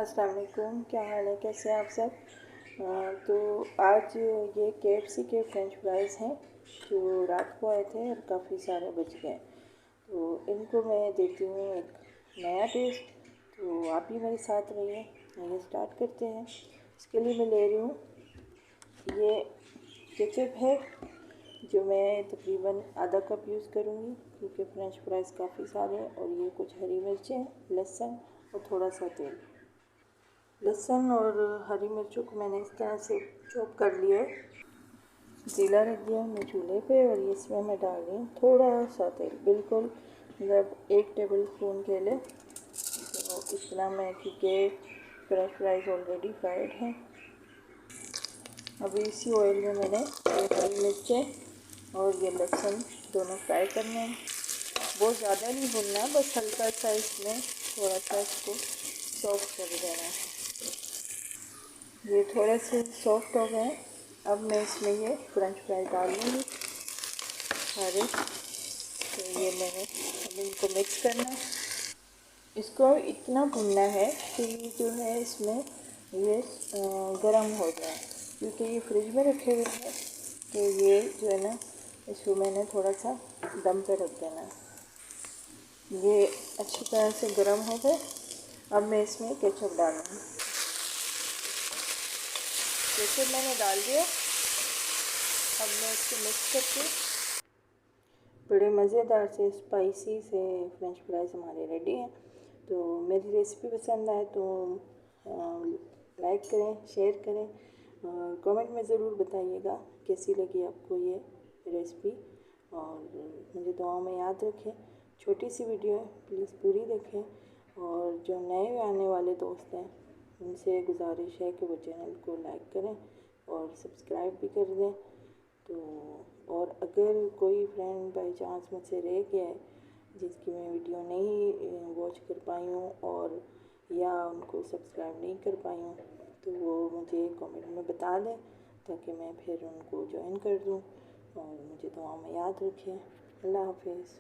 अस्सलाम वालेकुम, क्या हाल है, कैसे हैं आप सब। तो आज ये KFC के फ्रेंच फ्राइज़ हैं जो रात को आए थे और काफ़ी सारे बच गए। तो इनको मैं देती हूँ एक नया टेस्ट। तो आप भी मेरे साथ रहिए, आइए स्टार्ट करते हैं। इसके लिए मैं ले रही हूँ ये केचप है जो मैं तकरीबन आधा कप यूज़ करूँगी, क्योंकि फ्रेंच फ्राइज़ काफ़ी सारे हैं। और ये कुछ हरी मिर्चें, लहसुन और थोड़ा सा तेल। लहसुन और हरी मिर्चों को मैंने इस तरह से चॉप कर लिया है। जीरा रख दिया मैं चूल्हे पे और इसमें मैं डाल रही हूँ थोड़ा सा तेल, बिल्कुल मतलब 1 टेबल स्पून के लिए। तो इतना मैं, क्योंकि फ्रेंच फ्राइज ऑलरेडी फ्राइड हैं। अभी इसी ऑयल में मैंने ये हरी मिर्चें और ये लहसुन दोनों फ्राई करने हैं। बहुत ज़्यादा नहीं भूनना, बस हल्का सा इसमें थोड़ा सा इसको सॉफ्ट कर देना है। ये थोड़े से सॉफ्ट हो गए। अब मैं इसमें ये फ्रेंच फ्राई डाल लूँगी सारे। तो ये मैंने अब इनको मिक्स करना है। इसको इतना भूनना है कि जो है इसमें ये गर्म हो जाए, क्योंकि ये फ्रिज में रखे हुए हैं। तो ये जो है ना, इसको मैंने थोड़ा सा दम पे रख देना है। ये अच्छी तरह से गर्म हो गए। अब मैं इसमें केचप डालूँगी। केचप मैंने डाल दिया। अब मैं इसको मिक्स करके बड़े मज़ेदार से स्पाइसी से फ्रेंच फ्राइज़ हमारे रेडी हैं। तो मेरी रेसिपी पसंद आए तो लाइक करें, शेयर करें, कमेंट में ज़रूर बताइएगा कैसी लगी आपको ये रेसिपी। और मुझे दुआओं में याद रखें। छोटी सी वीडियो है, प्लीज़ पूरी देखें। और जो नए आने वाले दोस्त हैं उनसे गुजारिश है कि वो चैनल को लाइक करें और सब्सक्राइब भी कर दें। तो और अगर कोई फ्रेंड बाई चांस मुझसे रह गया है जिसकी मैं वीडियो नहीं वॉच कर पाई हूँ और या उनको सब्सक्राइब नहीं कर पाई हूँ, तो वो मुझे कमेंट में बता दें ताकि मैं फिर उनको ज्वाइन कर दूँ। और मुझे दुआओं में याद रखें। अल्लाह हाफिज़।